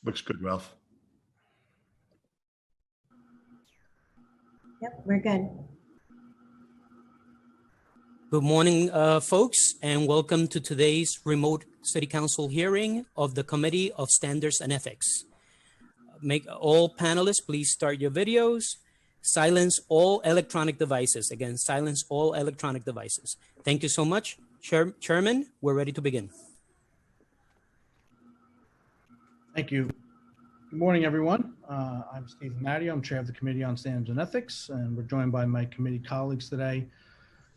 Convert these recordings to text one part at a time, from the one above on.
Looks good, Ralph. Yep, we're good. Good morning, folks, and welcome to today's remote City Council hearing of the Committee of Standards and Ethics. Make all panelists please start your videos. Silence all electronic devices. Again, silence all electronic devices. Thank you so much. Chairman, we're ready to begin. Thank you. Good morning, everyone. I'm Stephen Matteo. I'm chair of the Committee on Standards and Ethics, and we're joined by my committee colleagues today,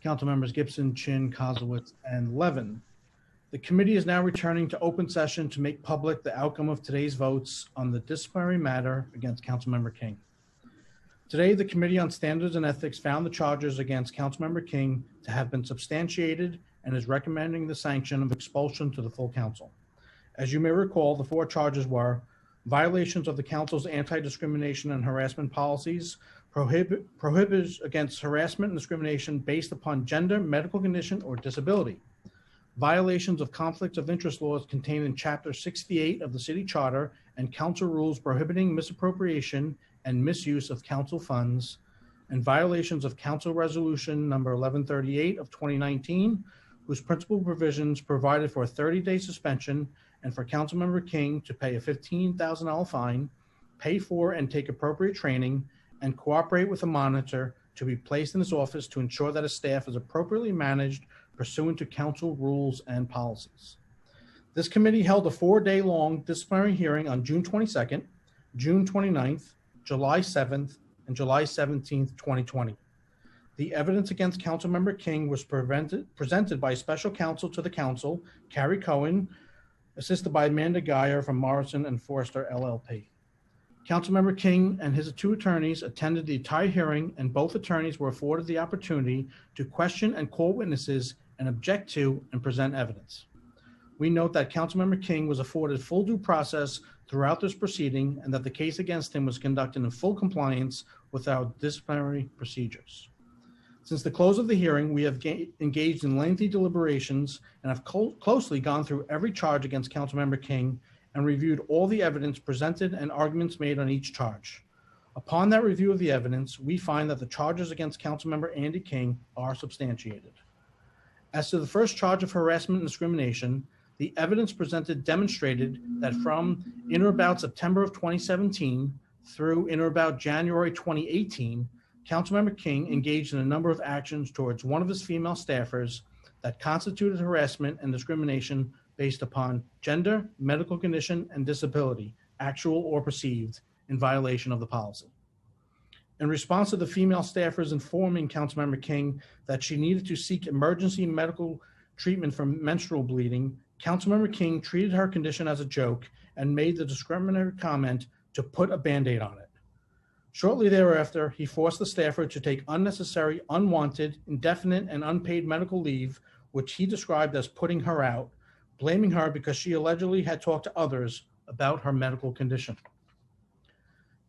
Council members Gibson, Chin, Kozowitz, and Levin. The committee is now returning to open session to make public the outcome of today's votes on the disciplinary matter against Councilmember King. Today, the Committee on Standards and Ethics found the charges against Councilmember King to have been substantiated and is recommending the sanction of expulsion to the full council. As you may recall, the four charges were violations of the council's anti-discrimination and harassment policies, prohibits against harassment and discrimination based upon gender, medical condition, or disability, violations of conflicts of interest laws contained in Chapter 68 of the City Charter and council rules prohibiting misappropriation and misuse of council funds, and violations of Council Resolution number 1138 of 2019, whose principal provisions provided for a 30-day suspension and for Councilmember King to pay a $15,000 fine, pay for and take appropriate training, and cooperate with a monitor to be placed in his office to ensure that his staff is appropriately managed pursuant to council rules and policies. This committee held a 4-day-long disciplinary hearing on June 22nd, June 29th, July 7th, and July 17th, 2020. The evidence against Councilmember King was presented by special counsel to the council, Carrie Cohen, assisted by Amanda Geyer from Morrison and Forster LLP. Councilmember King and his two attorneys attended the entire hearing, and both attorneys were afforded the opportunity to question and call witnesses and object to and present evidence. We note that Councilmember King was afforded full due process throughout this proceeding and that the case against him was conducted in full compliance with our disciplinary procedures. Since the close of the hearing, we have engaged in lengthy deliberations and have closely gone through every charge against Councilmember King and reviewed all the evidence presented and arguments made on each charge. Upon that review of the evidence, we find that the charges against Councilmember Andy King are substantiated. As to the first charge of harassment and discrimination, the evidence presented demonstrated that from in or about September of 2017 through in or about January 2018, Councilmember King engaged in a number of actions towards one of his female staffers that constituted harassment and discrimination based upon gender, medical condition, and disability, actual or perceived, in violation of the policy. In response to the female staffers informing Councilmember King that she needed to seek emergency medical treatment for menstrual bleeding, Councilmember King treated her condition as a joke and made the discriminatory comment to put a Band-Aid on it. Shortly thereafter, he forced the staffer to take unnecessary, unwanted, indefinite, and unpaid medical leave, which he described as putting her out, blaming her because she allegedly had talked to others about her medical condition.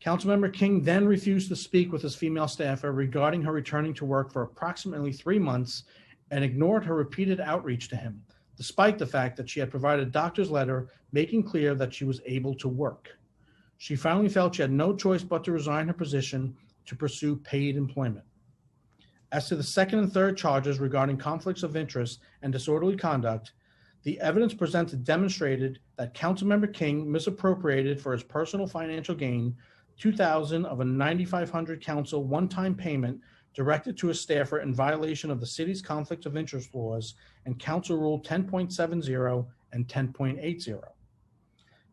Councilmember King then refused to speak with his female staffer regarding her returning to work for approximately 3 months and ignored her repeated outreach to him, despite the fact that she had provided a doctor's letter making clear that she was able to work. She finally felt she had no choice but to resign her position to pursue paid employment. As to the second and third charges regarding conflicts of interest and disorderly conduct, the evidence presented demonstrated that Councilmember King misappropriated for his personal financial gain $2,000 of a $9,500 council one-time payment directed to a staffer in violation of the city's conflict of interest laws and Council Rule 10.70 and 10.80.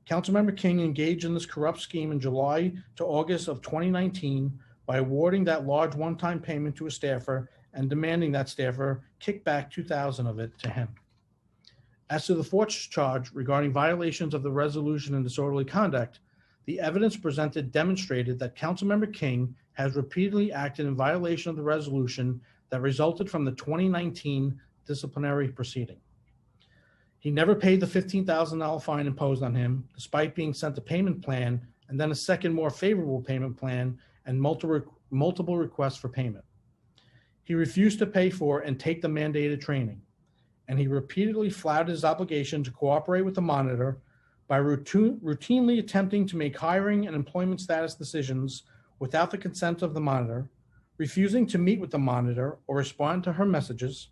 Councilmember King engaged in this corrupt scheme in July to August of 2019 by awarding that large one-time payment to a staffer and demanding that staffer kick back $2,000 of it to him. As to the fourth charge regarding violations of the resolution and disorderly conduct, the evidence presented demonstrated that Councilmember King has repeatedly acted in violation of the resolution that resulted from the 2019 disciplinary proceeding. He never paid the $15,000 fine imposed on him, despite being sent a payment plan and then a second, more favorable payment plan and multiple requests for payment. He refused to pay for and take the mandated training, and he repeatedly flouted his obligation to cooperate with the monitor, by routinely attempting to make hiring and employment status decisions without the consent of the monitor, refusing to meet with the monitor or respond to her messages,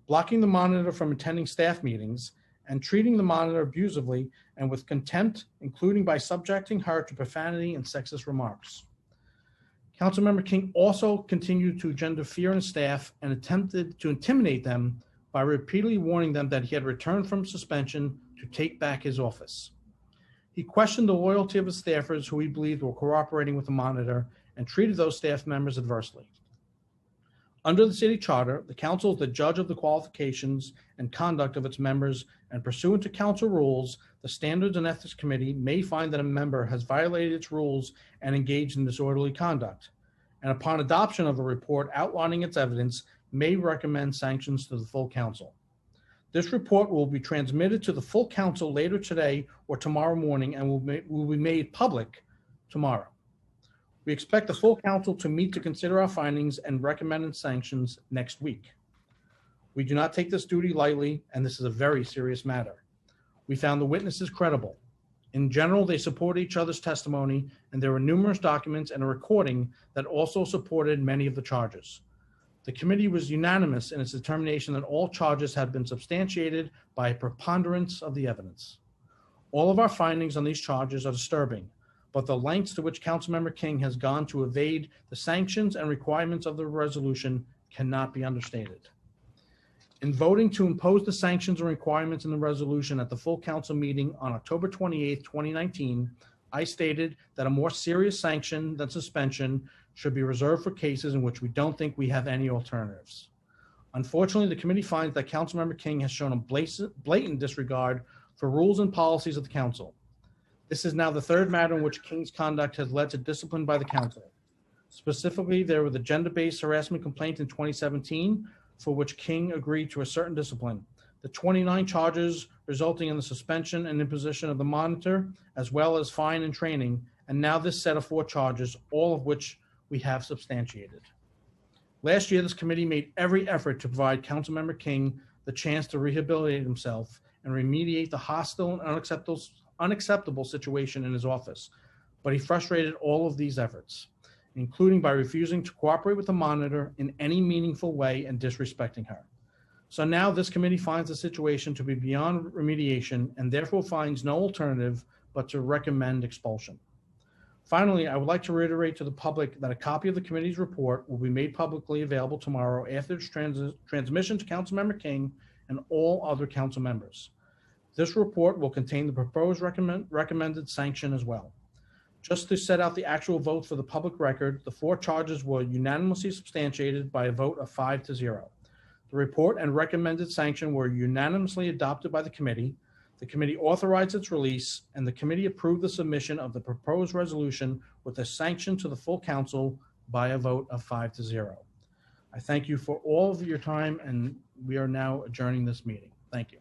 blocking the monitor from attending staff meetings, and treating the monitor abusively and with contempt, including by subjecting her to profanity and sexist remarks. Councilmember King also continued to engender fear in staff and attempted to intimidate them by repeatedly warning them that he had returned from suspension to take back his office. He questioned the loyalty of his staffers who he believed were cooperating with the monitor and treated those staff members adversely. Under the city charter, the council is the judge of the qualifications and conduct of its members, and pursuant to council rules, the Standards and Ethics Committee may find that a member has violated its rules and engaged in disorderly conduct, and upon adoption of a report outlining its evidence, may recommend sanctions to the full council. This report will be transmitted to the full council later today or tomorrow morning and will be made public tomorrow. We expect the full council to meet to consider our findings and recommended sanctions next week. We do not take this duty lightly, and this is a very serious matter. We found the witnesses credible. In general, they support each other's testimony, and there were numerous documents and a recording that also supported many of the charges. The committee was unanimous in its determination that all charges had been substantiated by a preponderance of the evidence. All of our findings on these charges are disturbing, but the lengths to which Councilmember King has gone to evade the sanctions and requirements of the resolution cannot be understated. In voting to impose the sanctions and requirements in the resolution at the full council meeting on October 28, 2019, I stated that a more serious sanction than suspension should be reserved for cases in which we don't think we have any alternatives. Unfortunately, the committee finds that Councilmember King has shown a blatant disregard for rules and policies of the council. This is now the third matter in which King's conduct has led to discipline by the council. Specifically, there was the gender-based harassment complaint in 2017, for which King agreed to a certain discipline. The 29 charges resulting in the suspension and imposition of the monitor, as well as fine and training, and now this set of 4 charges, all of which we have substantiated. Last year, this committee made every effort to provide Councilmember King the chance to rehabilitate himself and remediate the hostile and unacceptable situation in his office, but he frustrated all of these efforts, including by refusing to cooperate with the monitor in any meaningful way and disrespecting her. So now this committee finds the situation to be beyond remediation and therefore finds no alternative but to recommend expulsion. Finally, I would like to reiterate to the public that a copy of the committee's report will be made publicly available tomorrow after its transmission to Councilmember King and all other council members. This report will contain the proposed recommended sanction as well. Just to set out the actual votes for the public record, the 4 charges were unanimously substantiated by a vote of 5-0. The report and recommended sanction were unanimously adopted by the committee. The committee authorized its release, and the committee approved the submission of the proposed resolution with a sanction to the full council by a vote of 5-0. I thank you for all of your time, and we are now adjourning this meeting. Thank you.